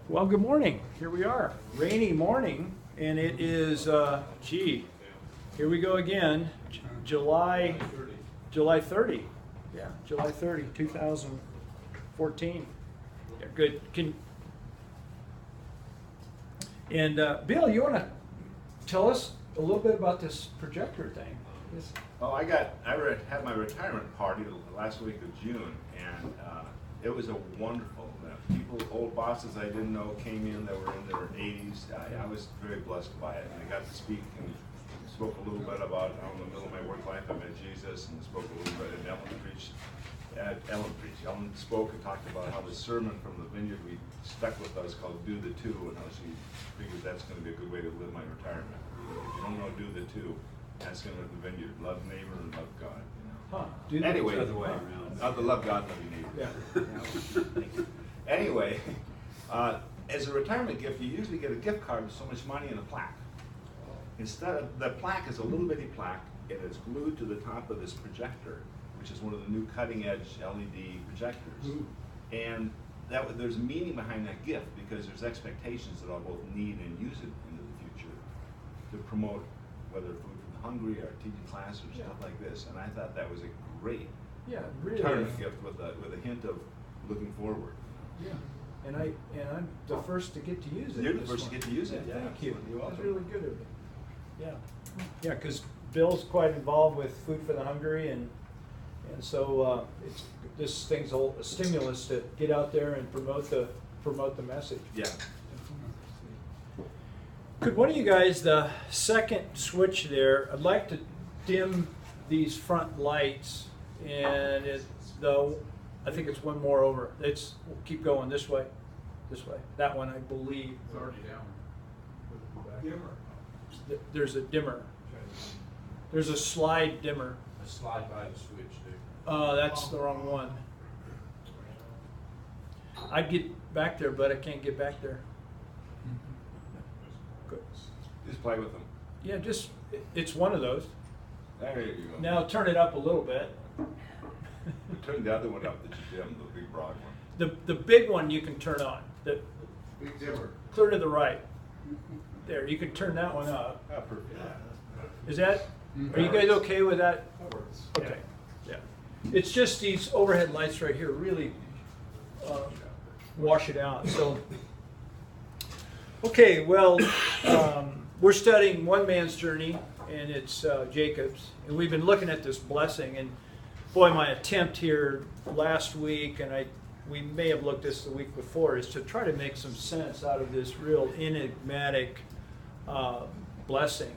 Well, good morning. Here we are. Rainy morning, and it is, here we go again. July 30. Yeah, July 30, 2014. Yeah, good. Bill, you want to tell us a little bit about this projector thing? Oh, I had my retirement party the last week of June, and it was a wonderful. People, old bosses I didn't know came in that were in their 80s. I was very blessed by it, and I got to speak and spoke a little bit about in the middle of my work life I met Jesus, and spoke a little bit. And Ellen spoke and talked about how the sermon from the vineyard we stuck with us called "Do the Two," and how she figured that's going to be a good way to live my retirement. If you don't know, do the two. That's going to the vineyard: love neighbor and love God. Huh. Anyway, other way around. Not the love God, love your neighbor. Yeah. Anyway, as a retirement gift, you usually get a gift card with so much money and a plaque. Instead of the plaque is a little bitty plaque, and it's glued to the top of this projector, which is one of the new cutting-edge LED projectors. Ooh. And there's meaning behind that gift because there's expectations that I'll both need and use it into the future to promote whether food for the hungry or teaching class or stuff like this. And I thought that was a great retirement gift with a hint of looking forward. Yeah, and I'm the first to get to use it. You're the first to get to use it. Yeah, thank you. You're welcome. That's really good of you. Yeah, because Bill's quite involved with Food for the Hungry, and so this thing's a stimulus to get out there and promote the message. Yeah. Could one of you guys, the second switch there, I'd like to dim these front lights, and I think it's one more over. We'll keep going this way. That one, I believe. It's already down. Dimmer. There's a dimmer. There's a slide dimmer. A slide by the switch, dude. That's the wrong one. I'd get back there, but I can't get back there. Good. Just play with them. Yeah, it's one of those. There you go. Now turn it up a little bit. Turn the other one up that you dimmed, the big broad one. The big one you can turn on. The Big dimmer. clear to the right. There, you can turn that one up. Ah, perfect. Is that? Are you guys okay with that? That works. Okay. Yeah. It's just these overhead lights right here really wash it out. So, okay. Well, we're studying one man's journey, and it's Jacob's, and we've been looking at this blessing. And boy, my attempt here last week, and we may have looked this the week before, is to try to make some sense out of this real enigmatic blessing.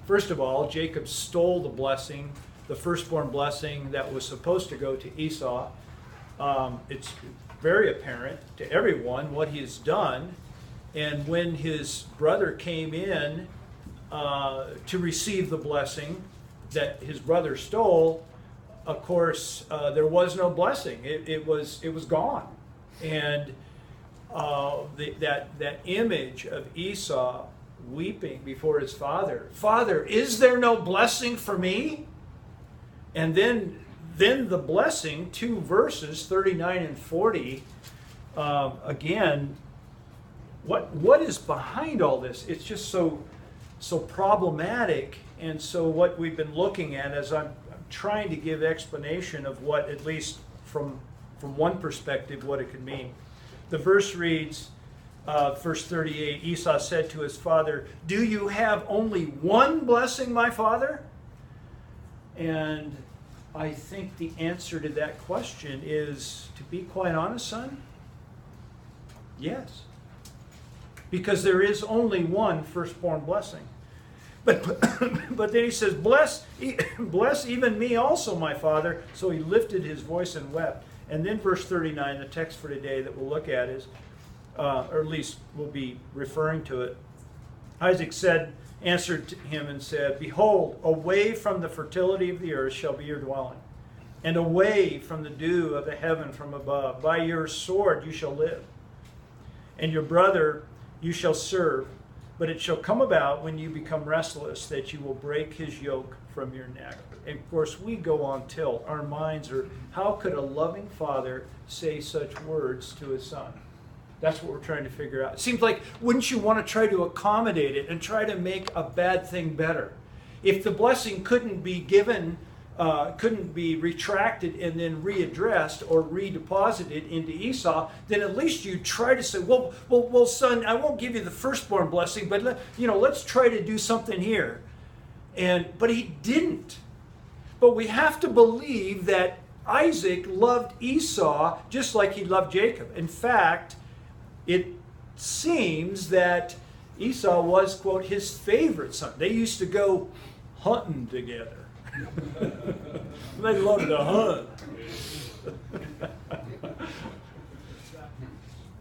First of all, Jacob stole the blessing, the firstborn blessing that was supposed to go to Esau. It's very apparent to everyone what he has done. And when his brother came in to receive the blessing that his brother stole, of course, there was no blessing. It was gone. And that image of Esau weeping before his father, "Father, is there no blessing for me?" And then the blessing, 2 verses, 39 and 40, again, what is behind all this? It's just so problematic. And so what we've been looking at is I'm trying to give explanation of what, at least from one perspective, what it could mean. The verse reads, verse 38, Esau said to his father, "Do you have only one blessing, my father?" And I think the answer to that question is, to be quite honest, son, yes. Because there is only one firstborn blessing. But then he says, bless even me also, my father. So he lifted his voice and wept. And then verse 39, the text for today that we'll look at is, or at least we'll be referring to it. Isaac answered him and said, "Behold, away from the fertility of the earth shall be your dwelling, and away from the dew of the heaven from above. By your sword you shall live, and your brother you shall serve. But it shall come about when you become restless that you will break his yoke from your neck." And of course, we go on tilt. Our minds are, how could a loving father say such words to his son? That's what we're trying to figure out. It seems like, wouldn't you want to try to accommodate it and try to make a bad thing better? If the blessing couldn't be given, couldn't be retracted and then readdressed or redeposited into Esau, then at least you try to say, well, son, I won't give you the firstborn blessing, but let's try to do something here. But he didn't. But we have to believe that Isaac loved Esau just like he loved Jacob. In fact, it seems that Esau was, quote, his favorite son. They used to go hunting together. They loved to hunt.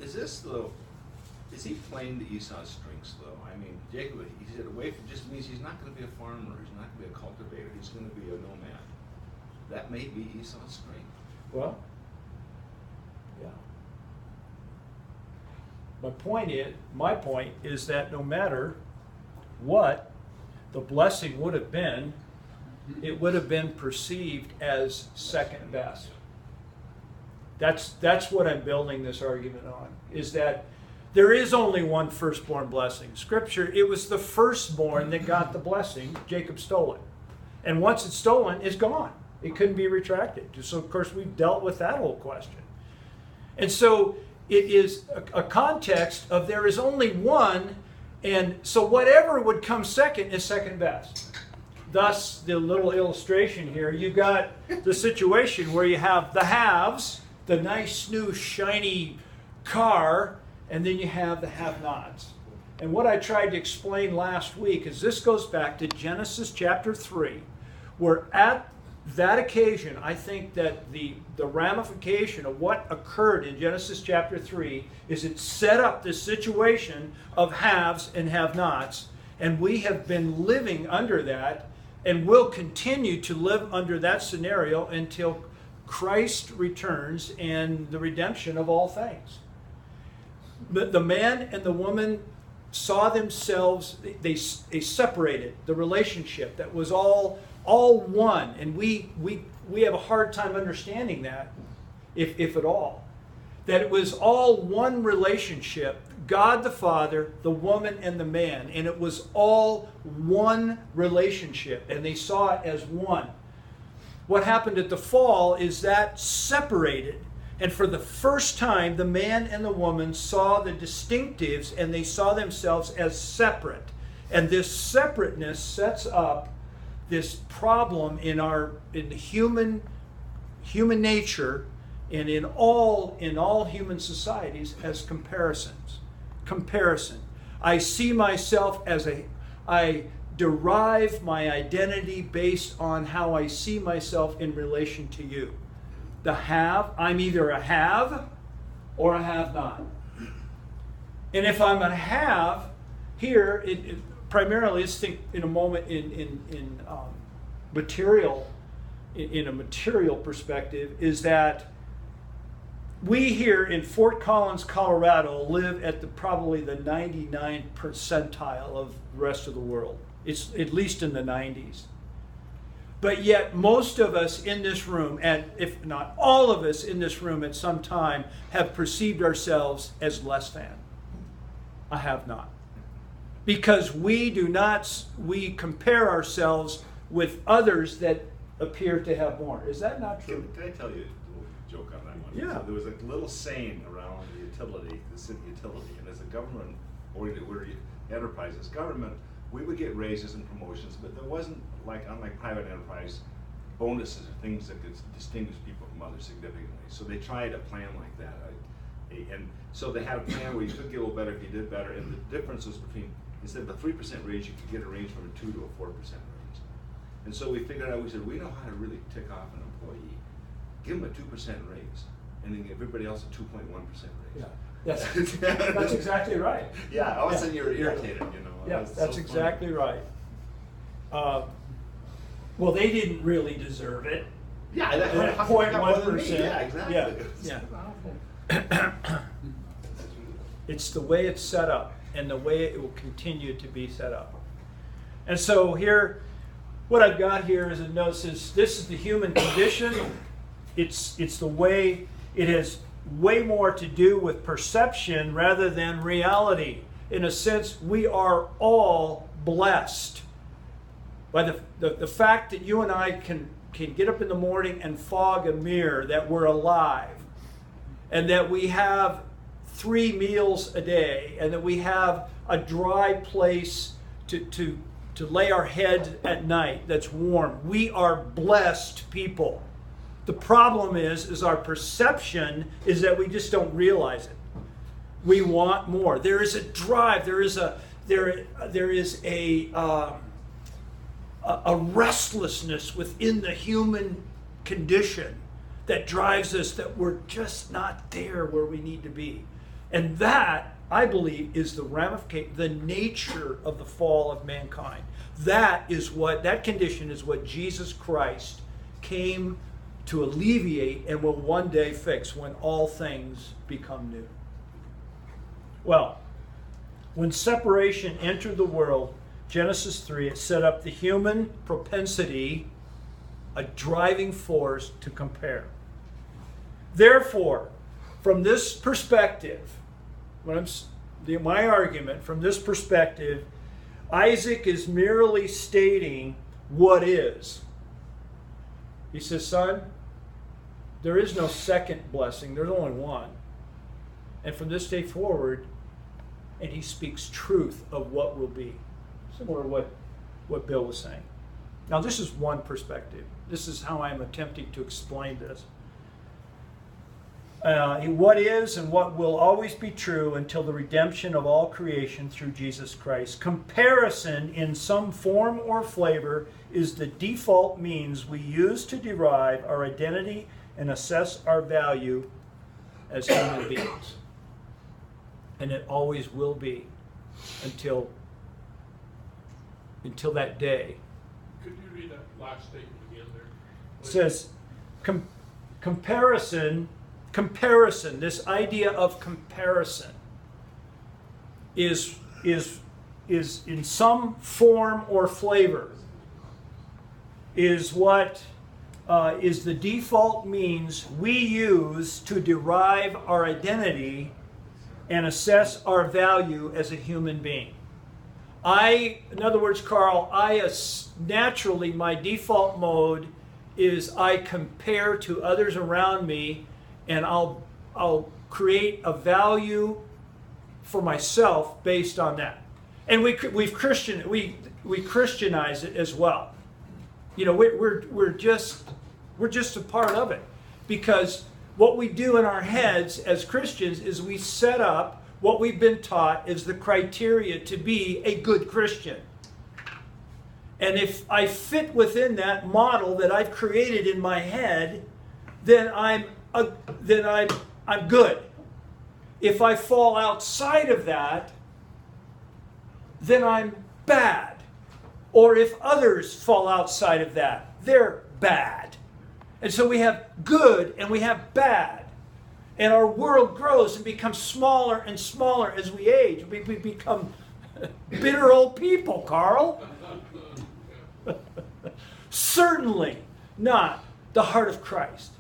Is he playing to Esau's strengths, though? I mean, Jacob, he said away from just means he's not going to be a farmer, he's not going to be a cultivator, he's going to be a nomad. That may be Esau's strength. Well, yeah. My point is that no matter what the blessing would have been, it would have been perceived as second best. That's what I'm building this argument on, is that there is only one firstborn blessing. Scripture, it was the firstborn that got the blessing. Jacob stole it. And once it's stolen, it's gone. It couldn't be retracted. So, of course, we've dealt with that whole question. And so it is a context of there is only one, and so whatever would come second is second best. Thus, the little illustration here, you've got the situation where you have the haves, the nice, new, shiny car, and then you have the have-nots. And what I tried to explain last week is this goes back to Genesis chapter 3, where at that occasion, I think that the ramification of what occurred in Genesis chapter 3 is it set up this situation of haves and have-nots, and we have been living under that and will continue to live under that scenario until Christ returns and the redemption of all things. The man and the woman saw themselves, they separated the relationship that was all one, and we have a hard time understanding that, if at all. That it was all one relationship, God the Father, the woman, and the man, and it was all one relationship, and they saw it as one. What happened at the fall is that separated, and for the first time, the man and the woman saw the distinctives, and they saw themselves as separate. And this separateness sets up this problem in the human nature and in all human societies as comparisons. Comparison. I see myself as I derive my identity based on how I see myself in relation to you. The have, I'm either a have or a have not. And if I'm a have, here, primarily, let's think in a moment in a material perspective, is that we here in Fort Collins, Colorado, live at probably the 99th percentile of the rest of the world. It's at least in the 90s. But yet most of us in this room, and if not all of us in this room at some time, have perceived ourselves as less than. I have not. Because we compare ourselves with others that appear to have more. Is that not true? Can I tell you a little joke on that one? Yeah. So there was a little saying around the city utility, and as a government-oriented enterprise, as government, we would get raises and promotions, but there wasn't, unlike private enterprise, bonuses or things that could distinguish people from others significantly. So they tried a plan like that. And so they had a plan where you could get a little better if you did better, and the difference was between, instead of a 3% raise, you could get a range from a 2 to a 4% raise. And so we figured out, we said, we know how to really tick off an employee. Give them a 2% raise, and then give everybody else a 2.1% raise. Yeah. That's exactly right. Yeah, all of a sudden you're irritated, Yeah, that's so exactly right. Well, they didn't really deserve it. Yeah, that 0.1%. Yeah, exactly. Yeah. It's the way it's set up, and the way it will continue to be set up. And so here, what I've got here is a note says this is the human condition. It's the way it has way more to do with perception rather than reality. In a sense, we are all blessed by the fact that you and I can get up in the morning and fog a mirror, that we're alive, and that we have 3 meals a day, and that we have a dry place to lay our head at night that's warm. We are blessed people. The problem is our perception is that we just don't realize it. We want more. There is a drive. There is a restlessness within the human condition that drives us, that we're just not there where we need to be. And that, I believe, is the ramification, the nature of the fall of mankind. That condition is what Jesus Christ came to alleviate and will one day fix when all things become new. Well, when separation entered the world, Genesis 3, it set up the human propensity, a driving force to compare. Therefore, from this perspective, my argument from this perspective, Isaac is merely stating what is. He says, son, there is no second blessing, there's only one. And from this day forward, and he speaks truth of what will be. Similar to what Bill was saying. Now, this is one perspective. This is how I'm attempting to explain this. What is and what will always be true until the redemption of all creation through Jesus Christ. Comparison in some form or flavor is the default means we use to derive our identity and assess our value as human beings. And it always will be until that day. Could you read that last statement again there? It says, comparison, this idea of comparison is in some form or flavor, is what is the default means we use to derive our identity and assess our value as a human being. In other words, Carl, naturally, my default mode is I compare to others around me, and I'll create a value for myself based on that. And we Christianize it as well. You know, we're just a part of it, because what we do in our heads as Christians is we set up what we've been taught is the criteria to be a good Christian. And if I fit within that model that I've created in my head, then I'm good. If I fall outside of that, then I'm bad. Or if others fall outside of that, they're bad. And so we have good and we have bad. And our world grows and becomes smaller and smaller as we age. We become bitter old people, Carl. Certainly not the heart of Christ.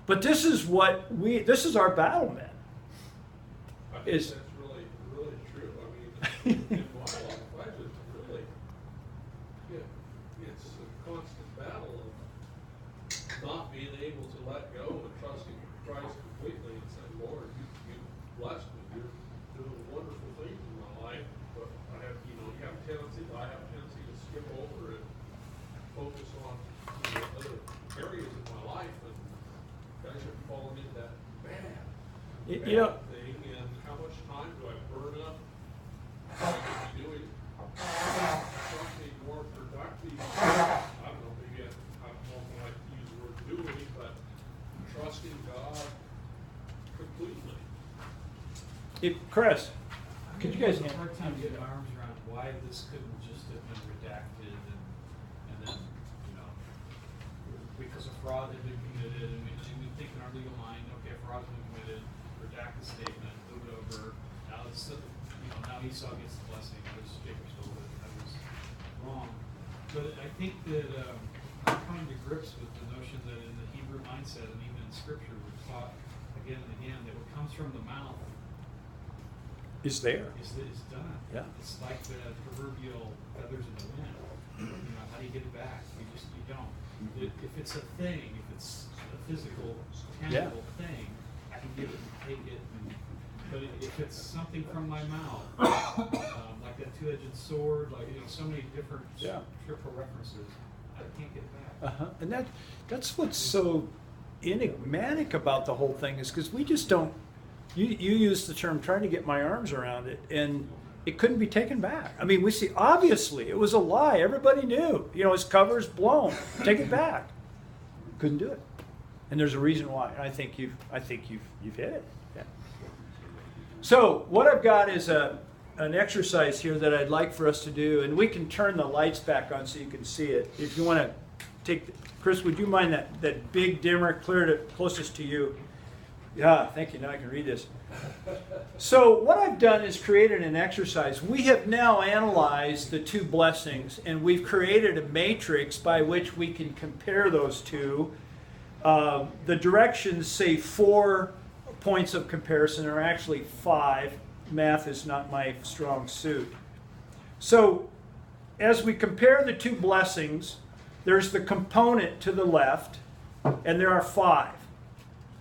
But this is our battle, man. I think that's really, really true. I mean, in my life, I just really, it's a constant battle of not being able to let go and trusting Christ completely and saying, Lord, you blessed me. You're doing wonderful things in my life. But I have a tendency to skip over and focus on other areas of my life, and guys have fallen into that bad thing. And how much time do I burn up? I could be doing something more productive. I don't know, maybe I don't like to use the word doing, but trusting God completely. Chris, could you guys have a hard time getting my arms around why this couldn't just have been redacted and then, because a fraud had been committed, and we think in our legal mind, okay, a fraud has been committed, redact the statement, move it over. Now now Esau gets the blessing, because Jacob stole it. That was wrong. But I think that I'm coming to grips with the notion that in the Hebrew mindset and even in Scripture, we're taught a again and again that what comes from the mouth Is there. is done. Yeah. It's like the proverbial feathers in the wind. How do you get it back? You don't. If it's a thing, if it's a physical, tangible thing, I can get it and take it. But if it's something from my mouth, like that two-edged sword, like so many different scriptural references, I can't get it back. And that's what's so enigmatic about the whole thing, is because we just don't. You used the term trying to get my arms around it, and it couldn't be taken back. I mean, we see obviously it was a lie. Everybody knew. His cover's blown. Take it back. Couldn't do it, and there's a reason why. And I think you've hit it. Yeah. So what I've got is an exercise here that I'd like for us to do, and we can turn the lights back on so you can see it. If you want to take, Chris, would you mind that big dimmer clear to closest to you? Yeah, thank you. Now I can read this. So what I've done is created an exercise. We have now analyzed the two blessings, and we've created a matrix by which we can compare those two. The directions say 4 points of comparison, are actually 5. Math is not my strong suit. So as we compare the two blessings, there's the component to the left, and there are 5.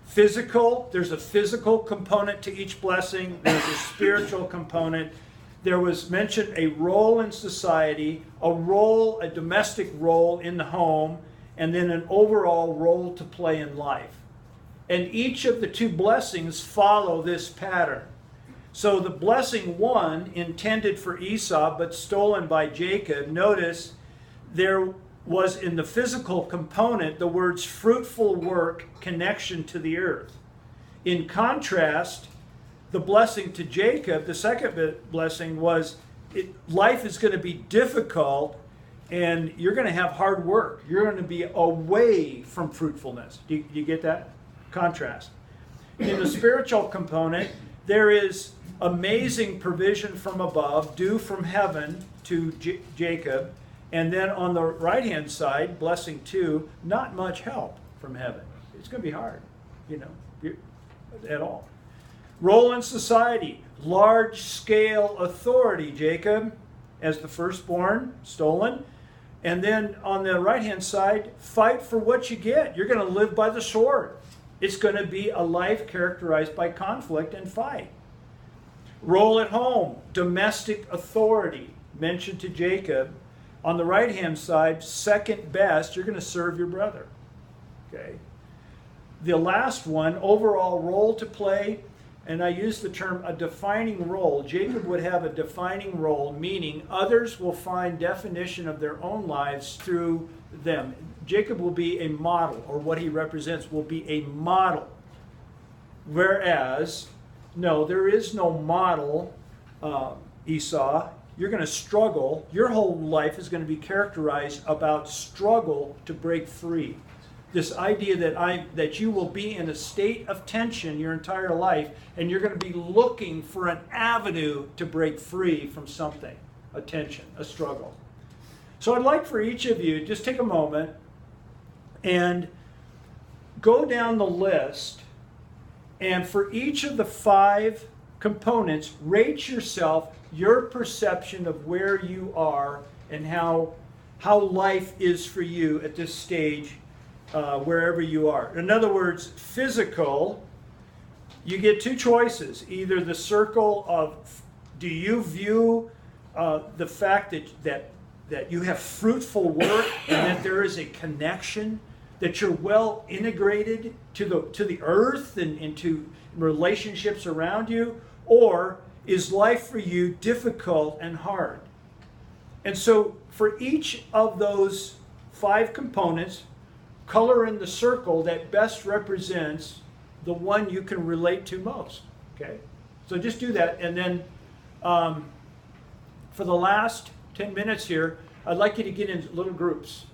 Physical, there's a physical component to each blessing. There's a spiritual component. There was mentioned a role in society, a domestic role in the home, and then an overall role to play in life. And each of the two blessings follow this pattern. So the blessing 1, intended for Esau but stolen by Jacob, notice there was in the physical component the words fruitful work, connection to the earth. In contrast, the blessing to Jacob, the second blessing, was life is going to be difficult and you're going to have hard work. You're going to be away from fruitfulness. Do you get that contrast? In the spiritual component, there is amazing provision from above, due from heaven to Jacob. And then on the right-hand side, blessing 2, not much help from heaven. It's going to be hard, at all. Role in society, large-scale authority, Jacob, as the firstborn, stolen. And then on the right-hand side, fight for what you get. You're going to live by the sword. It's going to be a life characterized by conflict and fight. Role at home, domestic authority, mentioned to Jacob. On the right-hand side, second best, you're going to serve your brother. Okay. The last one, overall role to play, and I use the term a defining role. Jacob would have a defining role, meaning others will find definition of their own lives through them. Jacob will be a model, or what he represents will be a model. Whereas, no, there is no model, Esau. You're going to struggle. Your whole life is going to be characterized about struggle to break free. This idea that you will be in a state of tension your entire life, and you're going to be looking for an avenue to break free from something, a tension, a struggle. So I'd like for each of you, just take a moment and go down the list, and for each of the 5 components, rate yourself, your perception of where you are and how life is for you at this stage, wherever you are. In other words, physical, you get 2 choices. Either the circle of, do you view the fact that you have fruitful work and that there is a connection, that you're well integrated to the earth and into relationships around you, or is life for you difficult and hard? And so for each of those 5 components, color in the circle that best represents the one you can relate to most. Okay? So just do that, and then for the last 10 minutes here, I'd like you to get into little groups.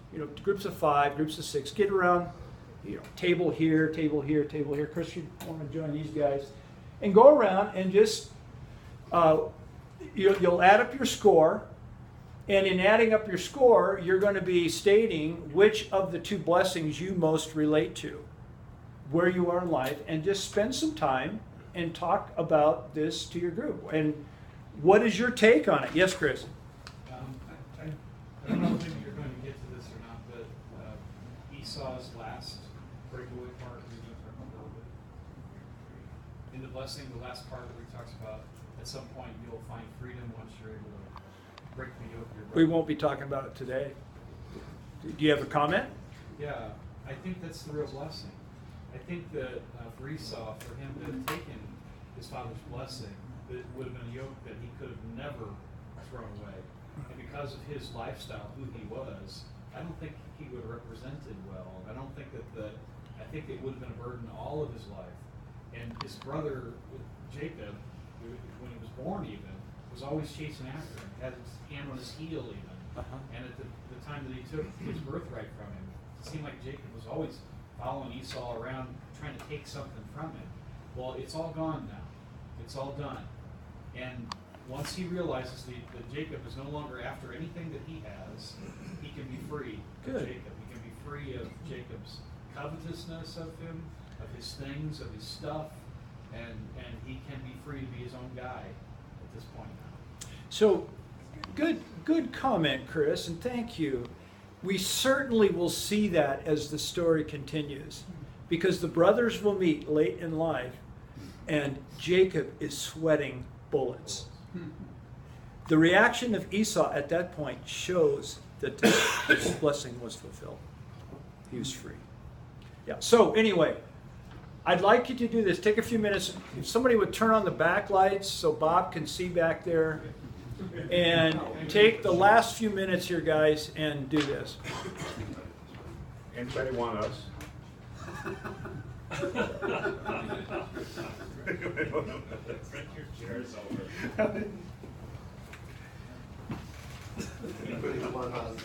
Groups of 5, groups of 6. Get around, table here, table here, table here. Chris, you want to join these guys, and go around and just you'll add up your score, and in adding up your score, you're going to be stating which of the 2 blessings you most relate to. where you are in life and just spend some time and talk about this to your group. And what is your take on it? Yes, Chris? I don't know if maybe you're going to get to this or not, but Esau's last breakaway part, we're going to talk about a little bit. In the blessing, the last part where he talks about at some point you'll find freedom once you're able to break the yoke of your brother. We won't be talking about it today. Do you have a comment? Yeah, I think that's the real blessing. I think that for Esau, for him to have taken his father's blessing, it would have been a yoke that he could have never thrown away. And because of his lifestyle, who he was, I don't think he would have represented well. I don't think I think it would have been a burden all of his life. And his brother, Jacob, when he was born even, was always chasing after him, had his hand on his heel even. And at the time that he took his birthright from him, it seemed like Jacob was always following Esau around, trying to take something from him. Well, it's all gone now. It's all done. And once he realizes that Jacob is no longer after anything that he has, he can be free of Jacob. He can be free of Jacob's covetousness of him, of his things, of his stuff, and he can be free to be his own guy at this point now. So, good comment, Chris, and thank you. We certainly will see that as the story continues, because the brothers will meet late in life, and Jacob is sweating bullets. The reaction of Esau at that point shows that this blessing was fulfilled. He was free. Yeah. So anyway, I'd like you to do this. Take a few minutes. If somebody would turn on the backlights so Bob can see back there. And take the last few minutes here, guys, and do this. Anybody want us? Bring your chairs over. Anybody want us?